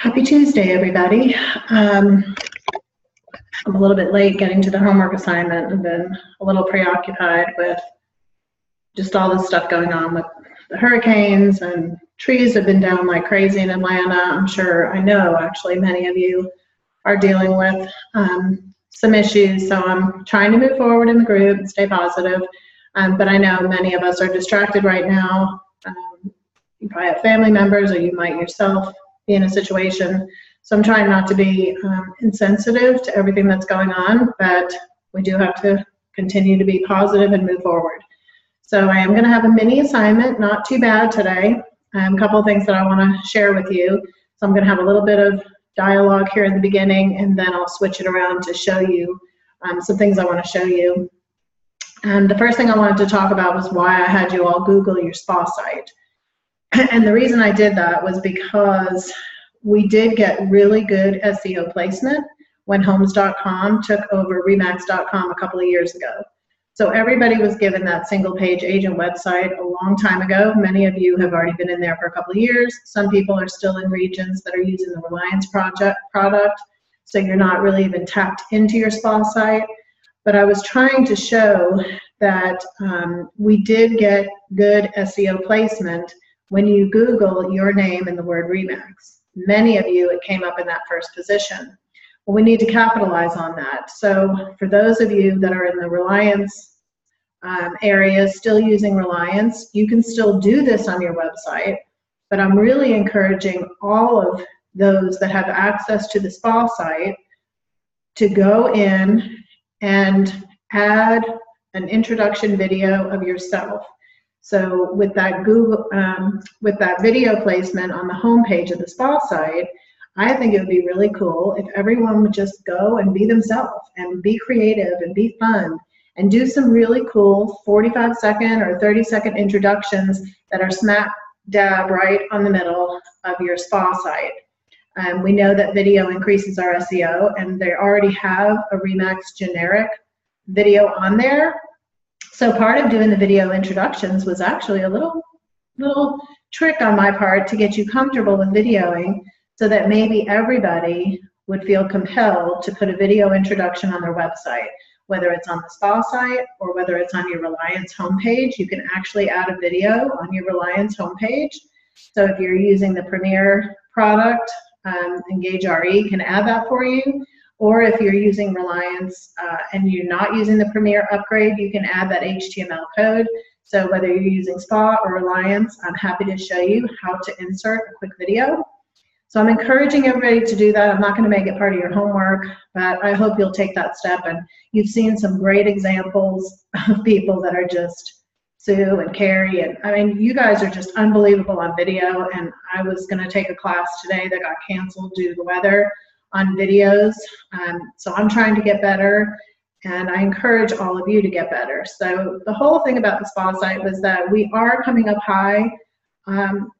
Happy Tuesday, everybody. I'm a little bit late getting to the homework assignment. I've been a little preoccupied with just all this stuff going on with the hurricanes, and trees have been down like crazy in Atlanta. I know actually many of you are dealing with some issues, so I'm trying to move forward in the group and stay positive. But I know many of us are distracted right now. You probably have family members, or you might yourself be in a situation. So I'm trying not to be insensitive to everything that's going on, but we do have to continue to be positive and move forward. So I am going to have a mini assignment, not too bad today. A couple of things that I want to share with you. So I'm going to have a little bit of dialogue here in the beginning, and then I'll switch it around to show you some things I want to show you. And the first thing I wanted to talk about was why I had you all Google your spa site. And the reason I did that was because we did get really good SEO placement when Homes.com took over Remax.com a couple of years ago. So everybody was given that single page agent website a long time ago. Many of you have already been in there for a couple of years. Some people are still in regions that are using the Reliance product, so you're not really even tapped into your spa site. But I was trying to show that we did get good SEO placement when you Google your name and the word Remax. Many of you, it came up in that first position. Well, we need to capitalize on that. So for those of you that are in the Reliance area, still using Reliance, you can still do this on your website, but I'm really encouraging all of those that have access to the spa site to go in and add an introduction video of yourself. So with that with that video placement on the home page of the spa site, I think it would be really cool if everyone would just go and be themselves and be creative and be fun and do some really cool 45-second or 30-second introductions that are smack dab right on the middle of your spa site. We know that video increases our SEO, and they already have a Remax generic video on there. So part of doing the video introductions was actually a little trick on my part to get you comfortable with videoing, so that maybe everybody would feel compelled to put a video introduction on their website, whether it's on the spa site or whether it's on your Reliance homepage. You can actually add a video on your Reliance homepage. So if you're using the Premier product, Engage RE can add that for you. Or if you're using Reliance and you're not using the Premier upgrade, you can add that HTML code. So whether you're using Spa or Reliance, I'm happy to show you how to insert a quick video. So I'm encouraging everybody to do that. I'm not going to make it part of your homework, but I hope you'll take that step. And you've seen some great examples of people that are just Sue and Carrie. And I mean, you guys are just unbelievable on video. And I was going to take a class today that got canceled due to the weather on videos. So I'm trying to get better, and I encourage all of you to get better. So the whole thing about the spa site was that we are coming up high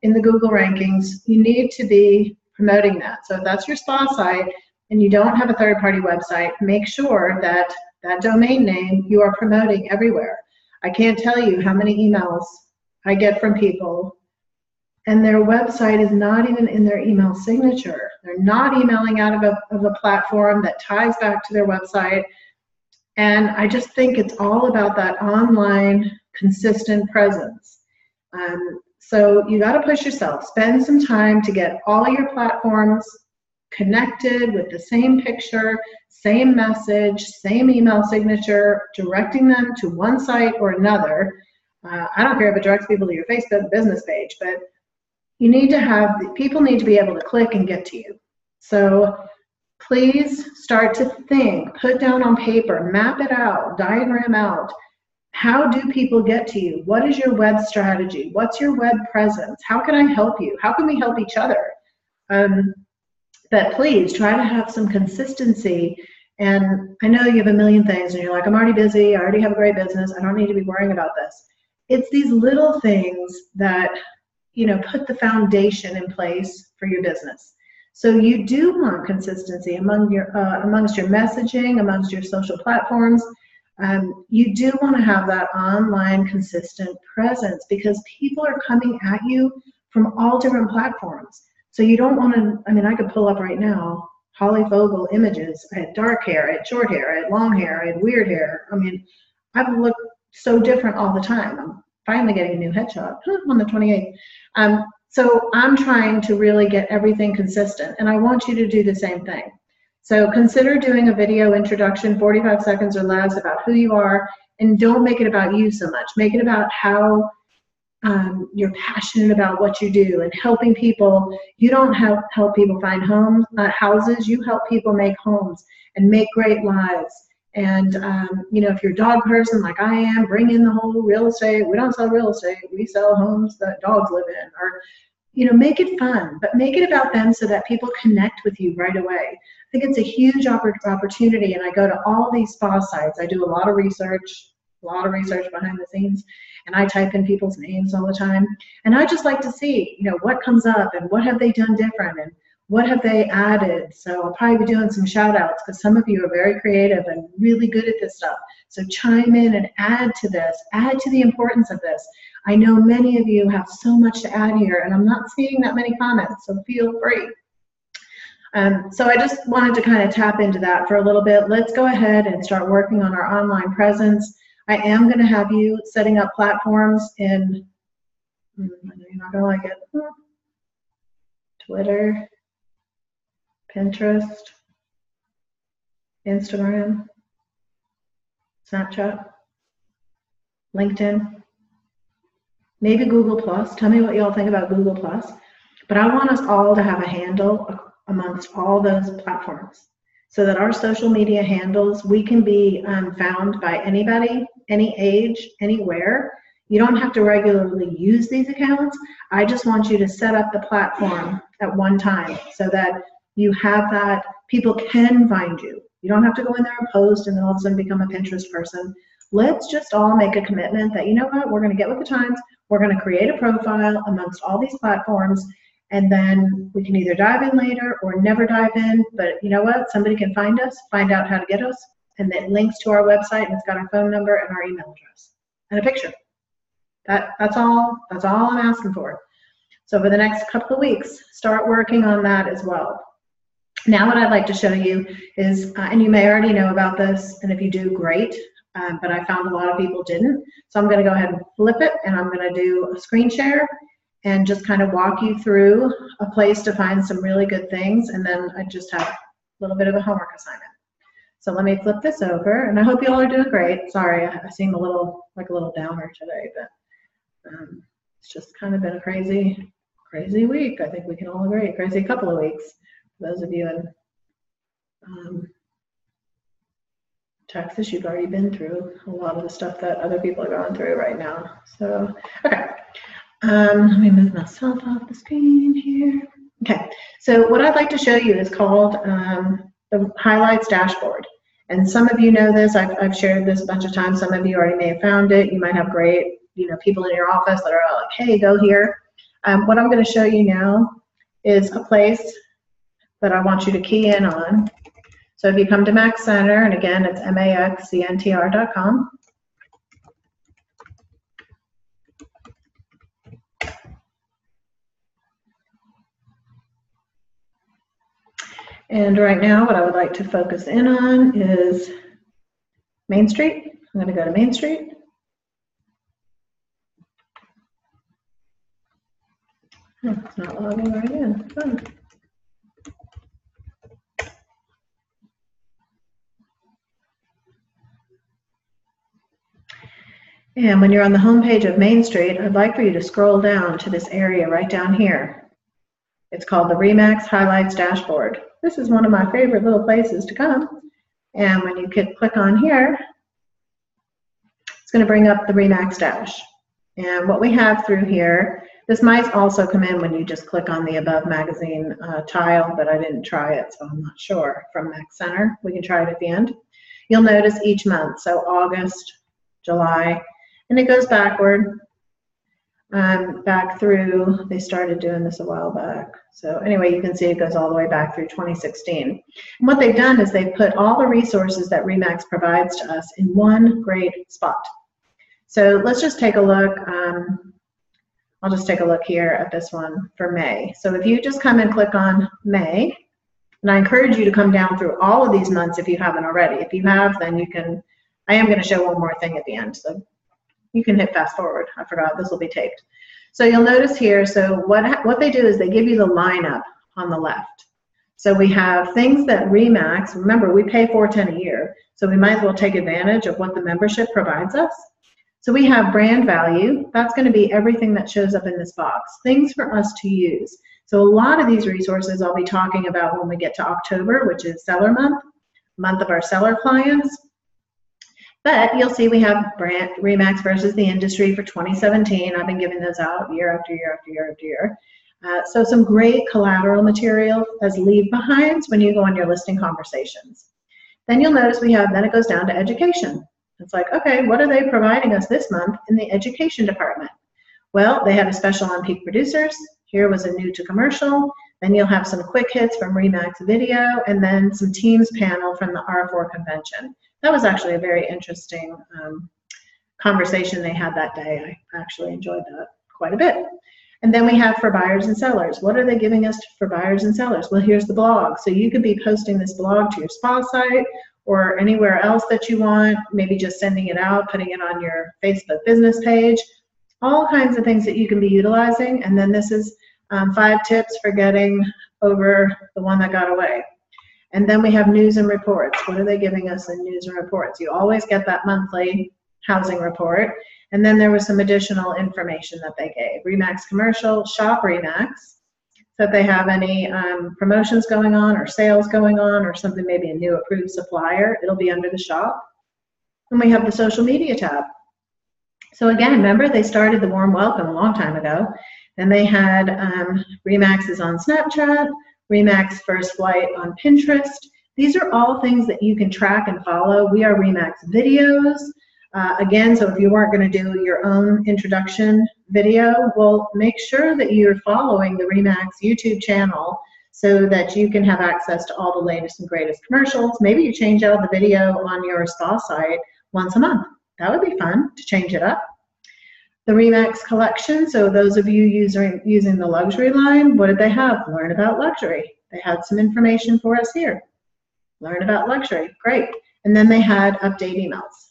in the Google rankings. You need to be promoting that. So if that's your spa site and you don't have a third-party website, make sure that that domain name you are promoting everywhere. I can't tell you how many emails I get from people and their website is not even in their email signature. They're not emailing out of a platform that ties back to their website. And I just think it's all about that online consistent presence. So you got to push yourself. Spend some time to get all your platforms connected with the same picture, same message, same email signature, directing them to one site or another. I don't care if it directs people to your Facebook business page, but you need to have, people need to be able to click and get to you. So please start to think, put down on paper, map it out, diagram out. How do people get to you? What is your web strategy? What's your web presence? How can I help you? How can we help each other? But please try to have some consistency. And I know you have a million things and you're like, I'm already busy. I already have a great business. I don't need to be worrying about this. It's these little things that, you know, put the foundation in place for your business. So you do want consistency amongst your messaging, amongst your social platforms. You do want to have that online consistent presence because people are coming at you from all different platforms. So So you don't want to, I mean, I could pull up right now Holly Vogel images. I had dark hair, I had short hair, I had long hair, I had weird hair. I mean, I've looked so different all the time. I'm finally getting a new headshot on the 28th. So I'm trying to really get everything consistent, and I want you to do the same thing. So consider doing a video introduction, 45 seconds or less, about who you are, and don't make it about you so much. Make it about how you're passionate about what you do and helping people. You don't help people find homes, houses. You help people make homes and make great lives. And you know, if you're a dog person like I am, bring in the whole real estate. We don't sell real estate. We sell homes that dogs live in. Or, you know, make it fun, but make it about them so that people connect with you right away. I think it's a huge opportunity. And I go to all these spa sites. I do a lot of research behind the scenes, and I type in people's names all the time. And I just like to see, you know, what comes up and what have they done different and what have they added. So I'll probably be doing some shout outs because some of you are very creative and really good at this stuff. So chime in and add to this, add to the importance of this. I know many of you have so much to add here, and I'm not seeing that many comments, so feel free. So I just wanted to kind of tap into that for a little bit. Let's go ahead and start working on our online presence. I am going to have you setting up platforms in, I know you're not going to like it, Twitter, Pinterest, Instagram, Snapchat, LinkedIn, maybe Google Plus. Tell me what y'all think about Google Plus. But I want us all to have a handle amongst all those platforms so that our social media handles, we can be found by anybody, any age, anywhere. You don't have to regularly use these accounts. I just want you to set up the platform at one time so that you have that, people can find you. You don't have to go in there and post and then all of a sudden become a Pinterest person. Let's just all make a commitment that, you know what, we're going to get with the times. We're going to create a profile amongst all these platforms, and then we can either dive in later or never dive in. But you know what, somebody can find us, find out how to get us, and it links to our website, and it's got our phone number and our email address and a picture. That's all I'm asking for. So for the next couple of weeks, start working on that as well. Now what I'd like to show you is, and you may already know about this, and if you do, great, but I found a lot of people didn't. So I'm going to go ahead and flip it, and I'm going to do a screen share and just kind of walk you through a place to find some really good things, and then I just have a little bit of a homework assignment. So let me flip this over, and I hope you all are doing great. Sorry, I seem a little downer today, but it's just kind of been a crazy week. I think we can all agree, crazy couple of weeks. Those of you in Texas, you've already been through a lot of the stuff that other people are going through right now. So, okay. Let me move myself off the screen here. Okay, so what I'd like to show you is called the Highlights Dashboard. And some of you know this. I've shared this a bunch of times. Some of you already may have found it. You might have great, people in your office that are like, hey, go here. What I'm going to show you now is a place that I want you to key in on. So if you come to Max Center, and again, it's maxcntr.com. And right now, what I would like to focus in on is Main Street. I'm going to go to Main Street. It's not logging right in. Fun. And when you're on the home page of Main Street, I'd like for you to scroll down to this area right down here. It's called the RE/MAX Highlights Dashboard. This is one of my favorite little places to come. And when you click on here, it's going to bring up the RE/MAX Dash. And what we have through here, this might also come in when you just click on the Above Magazine tile, but I didn't try it, so I'm not sure. From Max Center, we can try it at the end. You'll notice each month, so August, July, and it goes backward, back through, they started doing this a while back. So anyway, you can see it goes all the way back through 2016. And what they've done is they've put all the resources that RE/MAX provides to us in one great spot. So let's just take a look. I'll just take a look here at this one for May. So if you just come and click on May, and I encourage you to come down through all of these months if you haven't already. If you have, then you can, I am going to show one more thing at the end, so you can hit fast forward. I forgot, this will be taped. So you'll notice here, so what they do is they give you the lineup on the left. So we have things that RE/MAX, remember we pay $410 a year, so we might as well take advantage of what the membership provides us. So we have brand value, that's going to be everything that shows up in this box, things for us to use. So a lot of these resources I'll be talking about when we get to October, which is seller month of our seller clients. But you'll see we have brand RE/MAX versus the industry for 2017. I've been giving those out year after year after year after year. So some great collateral material as leave behinds when you go on your listing conversations. Then you'll notice then it goes down to education. It's like, okay, what are they providing us this month in the education department? Well, they had a special on Peak Producers. Here was a new to commercial. Then you'll have some quick hits from RE/MAX video, and then some Teams panel from the R4 convention. That was actually a very interesting conversation they had that day. I actually enjoyed that quite a bit. And then we have for buyers and sellers. What are they giving us for buyers and sellers? Well, here's the blog. So you could be posting this blog to your spa site or anywhere else that you want, maybe just sending it out, putting it on your Facebook business page, all kinds of things that you can be utilizing. And then this is 5 tips for getting over the one that got away. And then we have news and reports. What are they giving us in news and reports? You always get that monthly housing report. And then there was some additional information that they gave. RE/MAX commercial, shop RE/MAX. So if they have any promotions going on or sales going on or something, maybe a new approved supplier, it'll be under the shop. And we have the social media tab. So again, remember they started the warm welcome a long time ago. And they had RE/MAX is on Snapchat, RE/MAX First Flight on Pinterest. These are all things that you can track and follow. We are RE/MAX videos. Again, so if you weren't going to do your own introduction video, well, make sure that you're following the RE/MAX YouTube channel so that you can have access to all the latest and greatest commercials. Maybe you change out the video on your spa site once a month. That would be fun to change it up. The RE/MAX collection, so those of you using the luxury line, what did they have? Learn about luxury. They had some information for us here. Learn about luxury, great. And then they had update emails.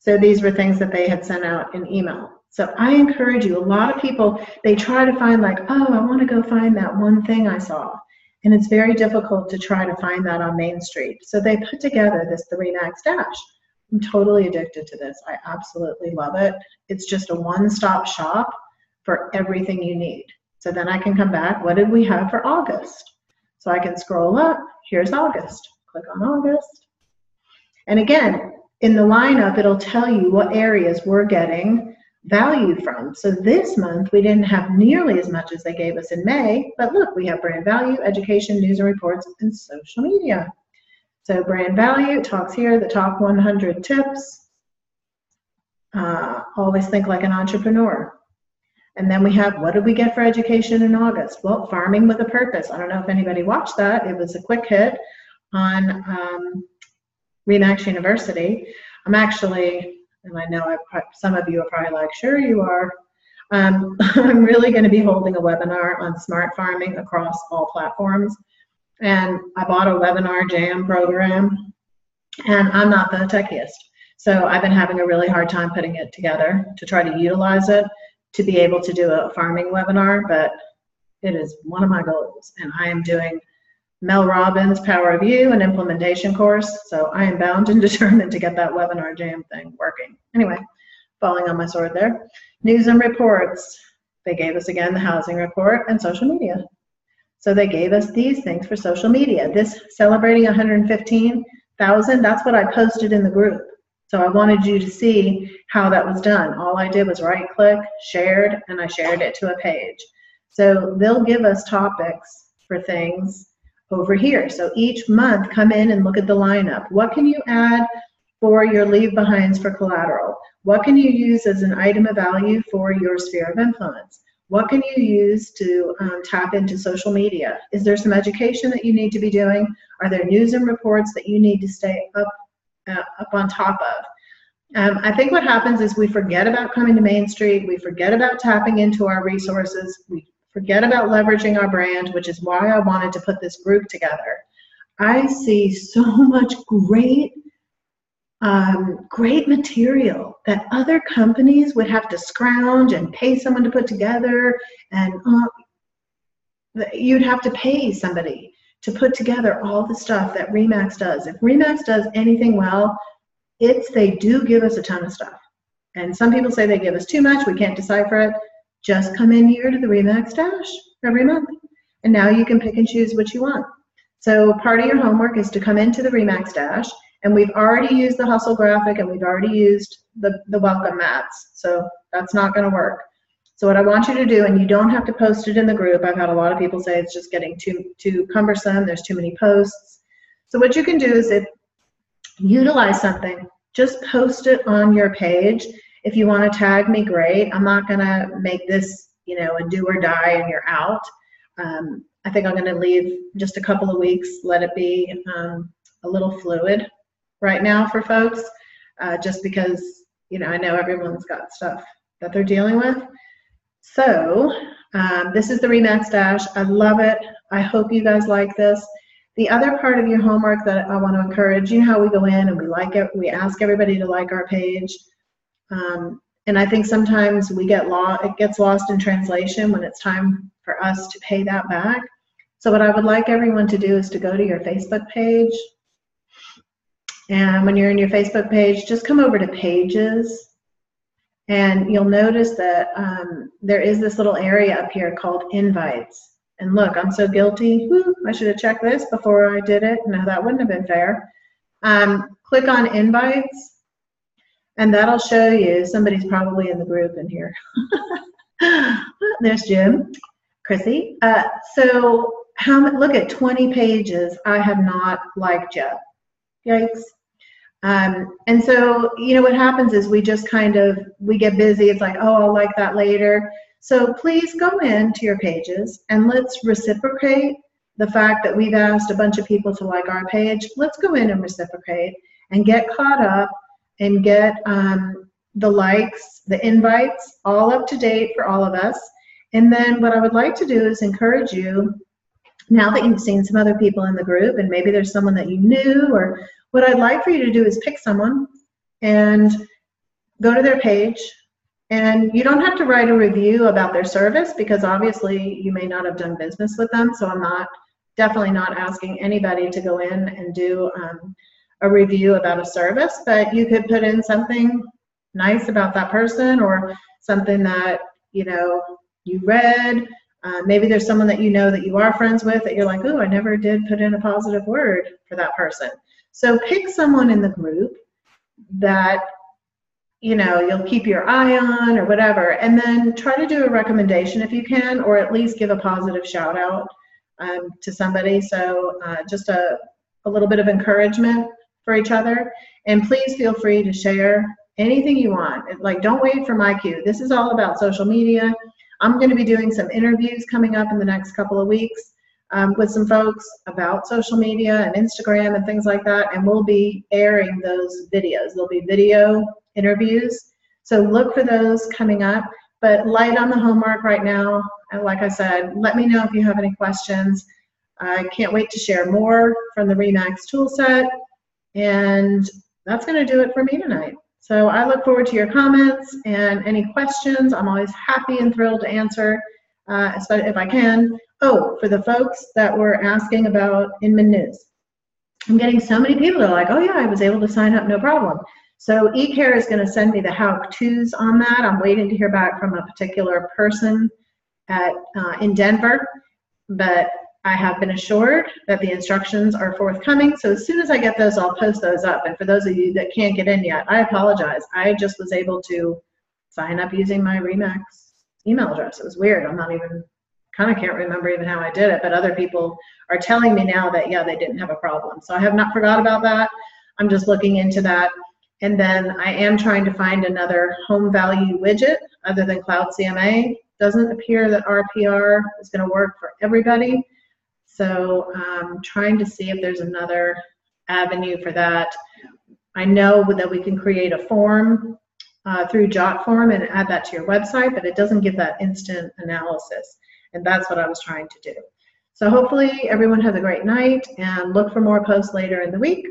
So these were things that they had sent out in email. So I encourage you, a lot of people, they try to find like, oh, I want to go find that one thing I saw. And it's very difficult to try to find that on Main Street. So they put together the RE/MAX Dash. I'm totally addicted to this. I absolutely love it. It's just a one-stop shop for everything you need. So then I can come back, what did we have for August? So I can scroll up, here's August. Click on August. And again, in the lineup, it'll tell you what areas we're getting value from. So this month, we didn't have nearly as much as they gave us in May, but look, we have brand value, education, news and reports, and social media. So brand value talks here, the top 100 tips. Always think like an entrepreneur. And then we have, what did we get for education in August? Well, farming with a purpose. I don't know if anybody watched that. It was a quick hit on RE/MAX University. I'm actually, and I know some of you are probably like, sure you are. I'm really going to be holding a webinar on smart farming across all platforms. And I bought a webinar jam program, and I'm not the techiest. So I've been having a really hard time putting it together to try to utilize it to be able to do a farming webinar, but it is one of my goals. And I am doing Mel Robbins' Power of You, an implementation course. So I am bound and determined to get that webinar jam thing working. Anyway, falling on my sword there. News and reports. They gave us again the housing report and social media. So they gave us these things for social media. This celebrating 115,000, that's what I posted in the group. So I wanted you to see how that was done. All I did was right click, shared, and I shared it to a page. So they'll give us topics for things over here. So each month, come in and look at the lineup. What can you add for your leave behinds for collateral? What can you use as an item of value for your sphere of influence? What can you use to tap into social media? Is there some education that you need to be doing? Are there news and reports that you need to stay up on top of? I think what happens is we forget about coming to Main Street, we forget about tapping into our resources, we forget about leveraging our brand, which is why I wanted to put this group together. I see so much great material that other companies would have to scrounge and pay someone to put together, and you'd have to pay somebody to put together all the stuff that RE/MAX does. If RE/MAX does anything well, they do give us a ton of stuff. And some people say they give us too much, we can't decipher it. Just come in here to the RE/MAX Dash every month, and now you can pick and choose what you want. So part of your homework is to come into the RE/MAX Dash, and we've already used the hustle graphic, and we've already used the welcome mats, so that's not going to work. So what I want you to do, and you don't have to post it in the group, I've had a lot of people say it's just getting too cumbersome, there's too many posts. So what you can do is utilize something, just post it on your page. If you want to tag me, great. I'm not going to make this, you know, a do or die and you're out. I think I'm going to leave just a couple of weeks, let it be a little fluid right now for folks, just because, you know, I know everyone's got stuff that they're dealing with. So this is the RE/MAX Dash. I love it. I hope you guys like this. The other part of your homework that I want to encourage, you know how we go in and we like it, we ask everybody to like our page. And I think sometimes it gets lost in translation when it's time for us to pay that back. So what I would like everyone to do is to go to your Facebook page. And when you're in your Facebook page, just come over to Pages. And you'll notice that there is this little area up here called Invites. And look, I'm so guilty. Woo, I should have checked this before I did it. No, that wouldn't have been fair. Click on Invites, and that'll show you, somebody's probably in the group in here. There's Jim, Chrissy. So look at 20 pages I have not liked yet. Yikes. And so, you know, what happens is we just we get busy. It's like, oh, I'll like that later. So please go into your pages and let's reciprocate the fact that we've asked a bunch of people to like our page. Let's go in and reciprocate and get caught up and get the likes, the invites, all up to date for all of us. And then what I would like to do is encourage you, now that you've seen some other people in the group and maybe there's someone that you knew, or what I'd like for you to do is pick someone and go to their page. And you don't have to write a review about their service, because obviously you may not have done business with them. So I'm definitely not asking anybody to go in and do a review about a service, but you could put in something nice about that person, or something that, you know, you read. Maybe there's someone that you know that you are friends with that you're like, oh, I never did put in a positive word for that person. So pick someone in the group that, you know, you'll keep your eye on or whatever, and then try to do a recommendation if you can, or at least give a positive shout out to somebody. So just a little bit of encouragement for each other. And please feel free to share anything you want. Like, don't wait for my cue. This is all about social media. I'm going to be doing some interviews coming up in the next couple of weeks with some folks about social media and Instagram and things like that, and we'll be airing those videos. There'll be video interviews, so look for those coming up. But light on the homework right now, and like I said, let me know if you have any questions. I can't wait to share more from the RE/MAX toolset, and that's going to do it for me tonight. So I look forward to your comments and any questions. I'm always happy and thrilled to answer, if I can. Oh, for the folks that were asking about Inman News, I'm getting so many people that are like, oh yeah, I was able to sign up, no problem. So eCare is going to send me the how-tos on that. I'm waiting to hear back from a particular person in Denver, but I have been assured that the instructions are forthcoming. So as soon as I get those, I'll post those up. And for those of you that can't get in yet, I apologize. I just was able to sign up using my RE/MAX email address. It was weird. I'm not even, kind of can't remember even how I did it, but other people are telling me now that, yeah, they didn't have a problem. So I have not forgot about that. I'm just looking into that. And then I am trying to find another home value widget other than Cloud CMA. Doesn't appear that RPR is going to work for everybody. So I'm trying to see if there's another avenue for that. I know that we can create a form through JotForm and add that to your website, but it doesn't give that instant analysis. And that's what I was trying to do. So hopefully everyone has a great night, and look for more posts later in the week.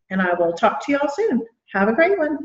And I will talk to you all soon. Have a great one.